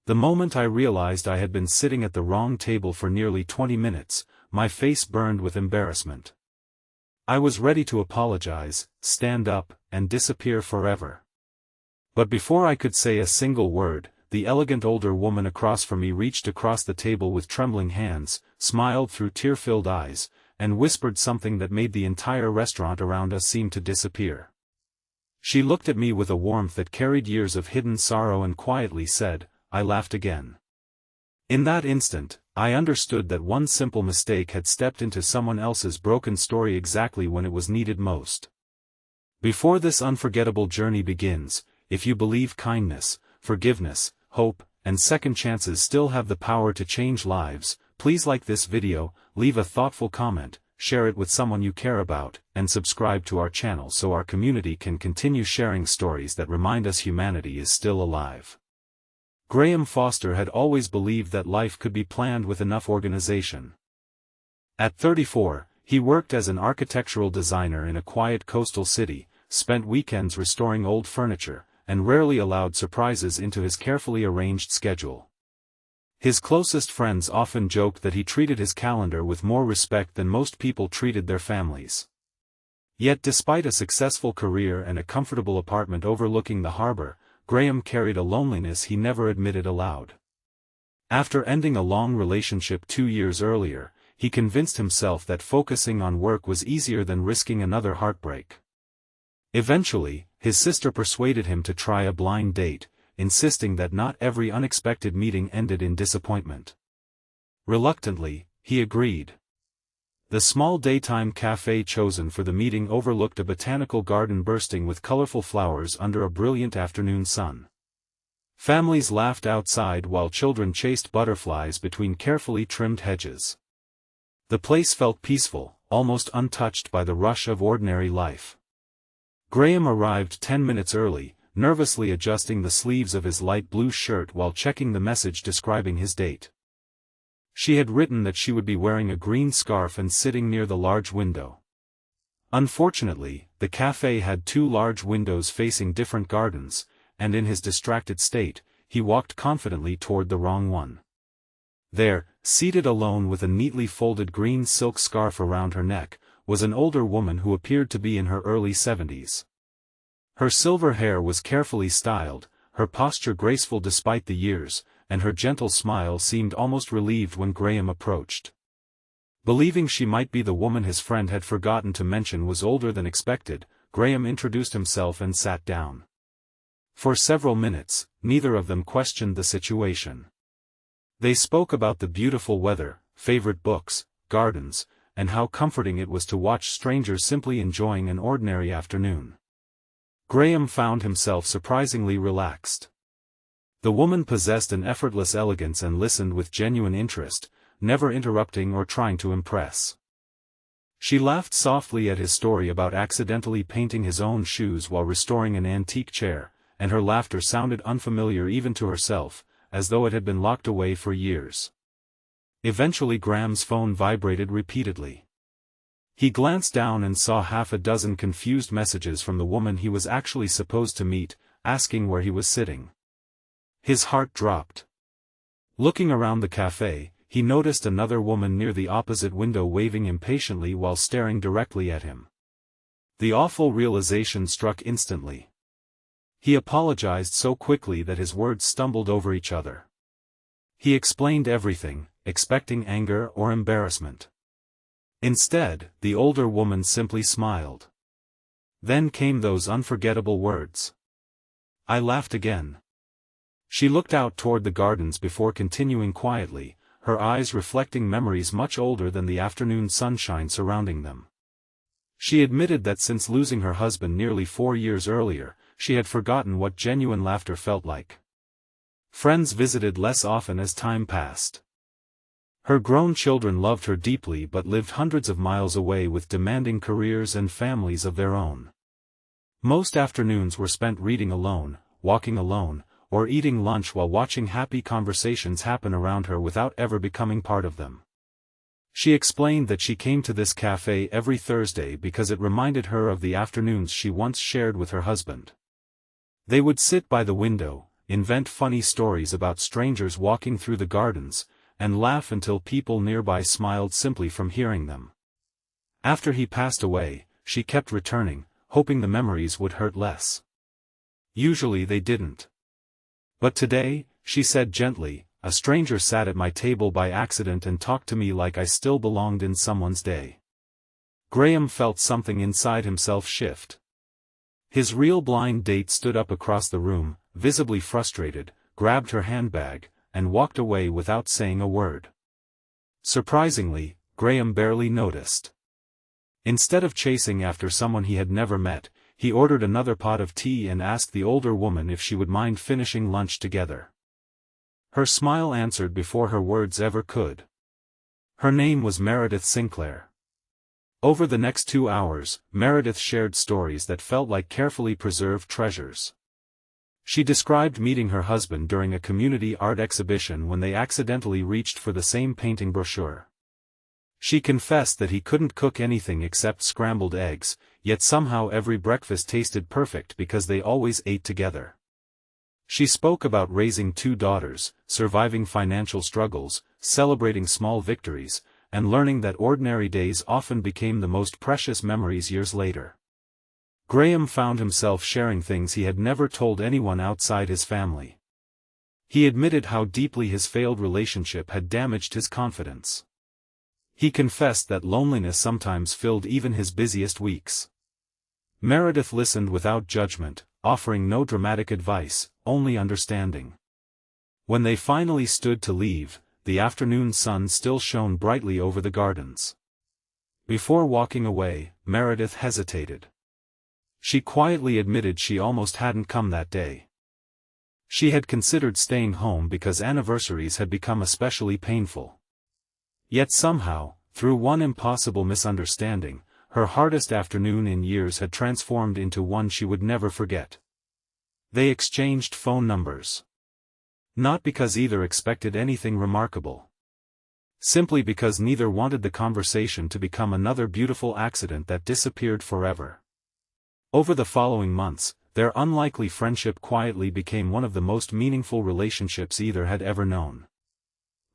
The moment I realized I had been sitting at the wrong table for nearly 20 minutes, my face burned with embarrassment. I was ready to apologize, stand up, and disappear forever. But before I could say a single word, the elegant older woman across from me reached across the table with trembling hands, smiled through tear-filled eyes, and whispered something that made the entire restaurant around us seem to disappear. She looked at me with a warmth that carried years of hidden sorrow and quietly said, "I laughed again." In that instant, I understood that one simple mistake had stepped into someone else's broken story exactly when it was needed most. Before this unforgettable journey begins, if you believe kindness, forgiveness, hope, and second chances still have the power to change lives, please like this video, leave a thoughtful comment, share it with someone you care about, and subscribe to our channel so our community can continue sharing stories that remind us humanity is still alive. Graham Foster had always believed that life could be planned with enough organization. At 34, he worked as an architectural designer in a quiet coastal city, spent weekends restoring old furniture, and rarely allowed surprises into his carefully arranged schedule. His closest friends often joked that he treated his calendar with more respect than most people treated their families. Yet despite a successful career and a comfortable apartment overlooking the harbor, Graham carried a loneliness he never admitted aloud. After ending a long relationship 2 years earlier, he convinced himself that focusing on work was easier than risking another heartbreak. Eventually, his sister persuaded him to try a blind date, insisting that not every unexpected meeting ended in disappointment. Reluctantly, he agreed. The small daytime cafe chosen for the meeting overlooked a botanical garden bursting with colorful flowers under a brilliant afternoon sun. Families laughed outside while children chased butterflies between carefully trimmed hedges. The place felt peaceful, almost untouched by the rush of ordinary life. Graham arrived 10 minutes early, nervously adjusting the sleeves of his light blue shirt while checking the message describing his date. She had written that she would be wearing a green scarf and sitting near the large window. Unfortunately, the cafe had 2 large windows facing different gardens, and in his distracted state, he walked confidently toward the wrong one. There, seated alone with a neatly folded green silk scarf around her neck, was an older woman who appeared to be in her early 70s. Her silver hair was carefully styled, her posture graceful despite the years, and her gentle smile seemed almost relieved when Graham approached. Believing she might be the woman his friend had forgotten to mention was older than expected, Graham introduced himself and sat down. For several minutes, neither of them questioned the situation. They spoke about the beautiful weather, favorite books, gardens, and how comforting it was to watch strangers simply enjoying an ordinary afternoon. Graham found himself surprisingly relaxed. The woman possessed an effortless elegance and listened with genuine interest, never interrupting or trying to impress. She laughed softly at his story about accidentally painting his own shoes while restoring an antique chair, and her laughter sounded unfamiliar even to herself, as though it had been locked away for years. Eventually Graham's phone vibrated repeatedly. He glanced down and saw half a dozen confused messages from the woman he was actually supposed to meet, asking where he was sitting. His heart dropped. Looking around the cafe, he noticed another woman near the opposite window waving impatiently while staring directly at him. The awful realization struck instantly. He apologized so quickly that his words stumbled over each other. He explained everything, expecting anger or embarrassment. Instead, the older woman simply smiled. Then came those unforgettable words. "I laughed again." She looked out toward the gardens before continuing quietly, her eyes reflecting memories much older than the afternoon sunshine surrounding them. She admitted that since losing her husband nearly 4 years earlier, she had forgotten what genuine laughter felt like. Friends visited less often as time passed. Her grown children loved her deeply but lived hundreds of miles away with demanding careers and families of their own. Most afternoons were spent reading alone, walking alone, or eating lunch while watching happy conversations happen around her without ever becoming part of them. She explained that she came to this cafe every Thursday because it reminded her of the afternoons she once shared with her husband. They would sit by the window, invent funny stories about strangers walking through the gardens, and laugh until people nearby smiled simply from hearing them. After he passed away, she kept returning, hoping the memories would hurt less. Usually they didn't. But today, she said gently, a stranger sat at my table by accident and talked to me like I still belonged in someone's day. Graham felt something inside himself shift. His real blind date stood up across the room, visibly frustrated, grabbed her handbag, and walked away without saying a word. Surprisingly, Graham barely noticed. Instead of chasing after someone he had never met, he ordered another pot of tea and asked the older woman if she would mind finishing lunch together. Her smile answered before her words ever could. Her name was Meredith Sinclair. Over the next 2 hours, Meredith shared stories that felt like carefully preserved treasures. She described meeting her husband during a community art exhibition when they accidentally reached for the same painting brochure. She confessed that he couldn't cook anything except scrambled eggs, yet somehow every breakfast tasted perfect because they always ate together. She spoke about raising 2 daughters, surviving financial struggles, celebrating small victories, and learning that ordinary days often became the most precious memories years later. Graham found himself sharing things he had never told anyone outside his family. He admitted how deeply his failed relationship had damaged his confidence. He confessed that loneliness sometimes filled even his busiest weeks. Meredith listened without judgment, offering no dramatic advice, only understanding. When they finally stood to leave, the afternoon sun still shone brightly over the gardens. Before walking away, Meredith hesitated. She quietly admitted she almost hadn't come that day. She had considered staying home because anniversaries had become especially painful. Yet somehow, through one impossible misunderstanding, her hardest afternoon in years had transformed into one she would never forget. They exchanged phone numbers. Not because either expected anything remarkable. Simply because neither wanted the conversation to become another beautiful accident that disappeared forever. Over the following months, their unlikely friendship quietly became one of the most meaningful relationships either had ever known.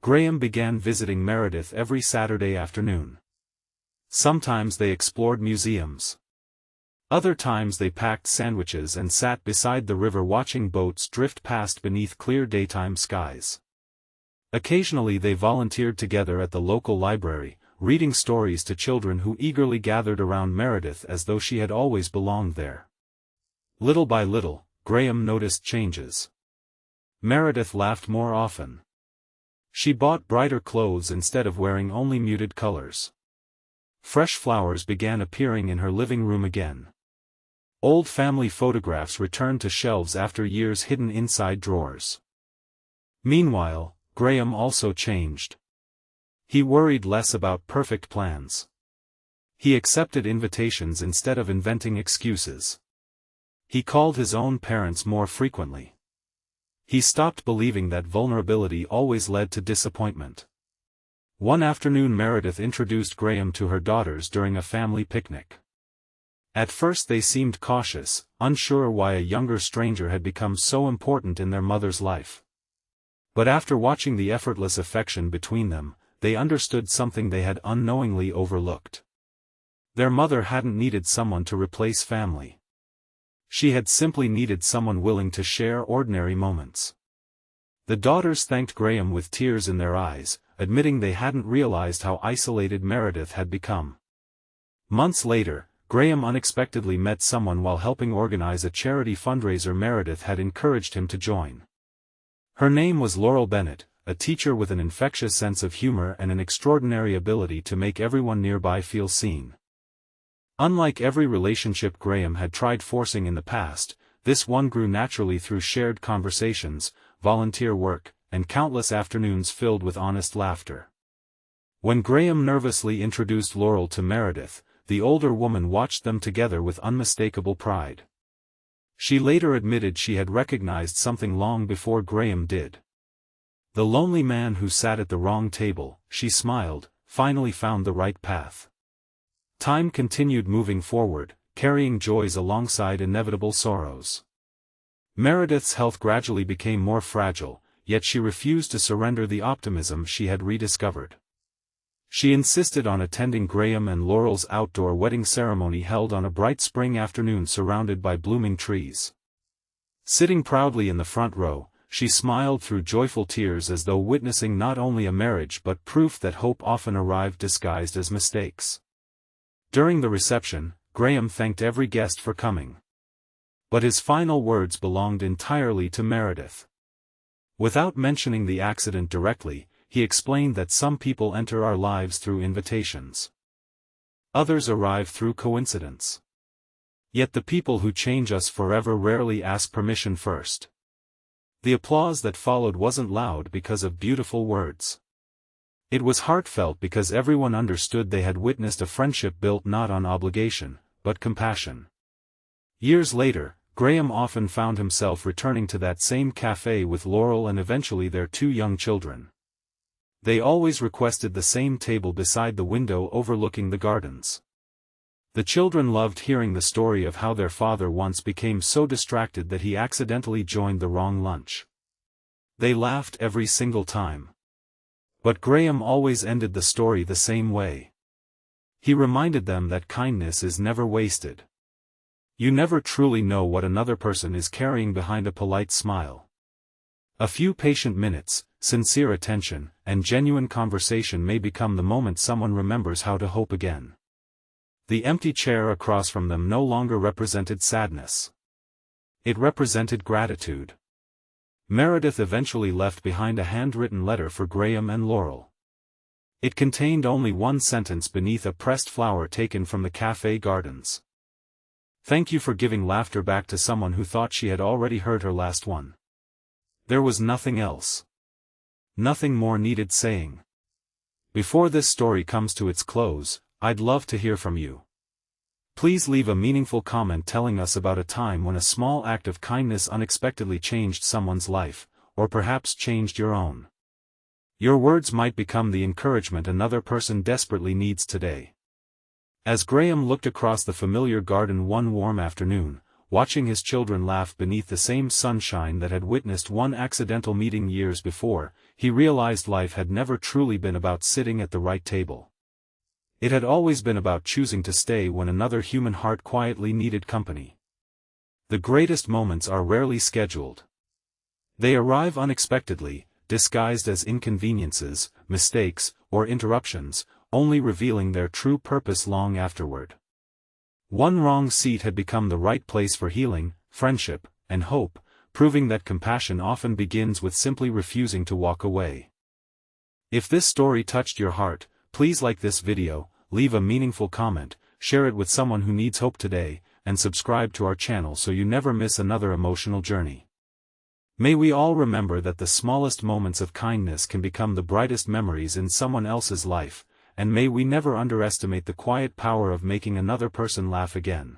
Graham began visiting Meredith every Saturday afternoon. Sometimes they explored museums. Other times they packed sandwiches and sat beside the river watching boats drift past beneath clear daytime skies. Occasionally they volunteered together at the local library, reading stories to children who eagerly gathered around Meredith as though she had always belonged there. Little by little, Graham noticed changes. Meredith laughed more often. She bought brighter clothes instead of wearing only muted colors. Fresh flowers began appearing in her living room again. Old family photographs returned to shelves after years hidden inside drawers. Meanwhile, Graham also changed. He worried less about perfect plans. He accepted invitations instead of inventing excuses. He called his own parents more frequently. He stopped believing that vulnerability always led to disappointment. One afternoon Meredith introduced Graham to her daughters during a family picnic. At first they seemed cautious, unsure why a younger stranger had become so important in their mother's life. But after watching the effortless affection between them, they understood something they had unknowingly overlooked. Their mother hadn't needed someone to replace family. She had simply needed someone willing to share ordinary moments. The daughters thanked Graham with tears in their eyes, admitting they hadn't realized how isolated Meredith had become. Months later, Graham unexpectedly met someone while helping organize a charity fundraiser Meredith had encouraged him to join. Her name was Laurel Bennett, a teacher with an infectious sense of humor and an extraordinary ability to make everyone nearby feel seen. Unlike every relationship Graham had tried forcing in the past, this one grew naturally through shared conversations, volunteer work, and countless afternoons filled with honest laughter. When Graham nervously introduced Laurel to Meredith, the older woman watched them together with unmistakable pride. She later admitted she had recognized something long before Graham did. The lonely man who sat at the wrong table, she smiled, finally found the right path. Time continued moving forward, carrying joys alongside inevitable sorrows. Meredith's health gradually became more fragile, yet she refused to surrender the optimism she had rediscovered. She insisted on attending Graham and Laurel's outdoor wedding ceremony held on a bright spring afternoon surrounded by blooming trees. Sitting proudly in the front row, she smiled through joyful tears as though witnessing not only a marriage but proof that hope often arrived disguised as mistakes. During the reception, Graham thanked every guest for coming. But his final words belonged entirely to Meredith. Without mentioning the accident directly, he explained that some people enter our lives through invitations. Others arrive through coincidence. Yet the people who change us forever rarely ask permission first. The applause that followed wasn't loud because of beautiful words. It was heartfelt because everyone understood they had witnessed a friendship built not on obligation, but compassion. Years later, Graham often found himself returning to that same cafe with Laurel and eventually their 2 young children. They always requested the same table beside the window overlooking the gardens. The children loved hearing the story of how their father once became so distracted that he accidentally joined the wrong lunch. They laughed every single time. But Graham always ended the story the same way. He reminded them that kindness is never wasted. You never truly know what another person is carrying behind a polite smile. A few patient minutes, sincere attention, and genuine conversation may become the moment someone remembers how to hope again. The empty chair across from them no longer represented sadness. It represented gratitude. Meredith eventually left behind a handwritten letter for Graham and Laurel. It contained only one sentence beneath a pressed flower taken from the cafe gardens. Thank you for giving laughter back to someone who thought she had already heard her last one. There was nothing else. Nothing more needed saying. Before this story comes to its close, I'd love to hear from you. Please leave a meaningful comment telling us about a time when a small act of kindness unexpectedly changed someone's life, or perhaps changed your own. Your words might become the encouragement another person desperately needs today. As Graham looked across the familiar garden one warm afternoon, watching his children laugh beneath the same sunshine that had witnessed one accidental meeting years before, he realized life had never truly been about sitting at the right table. It had always been about choosing to stay when another human heart quietly needed company. The greatest moments are rarely scheduled. They arrive unexpectedly, disguised as inconveniences, mistakes, or interruptions, only revealing their true purpose long afterward. One wrong seat had become the right place for healing, friendship, and hope, proving that compassion often begins with simply refusing to walk away. If this story touched your heart, please like this video, leave a meaningful comment, share it with someone who needs hope today, and subscribe to our channel so you never miss another emotional journey. May we all remember that the smallest moments of kindness can become the brightest memories in someone else's life, and may we never underestimate the quiet power of making another person laugh again.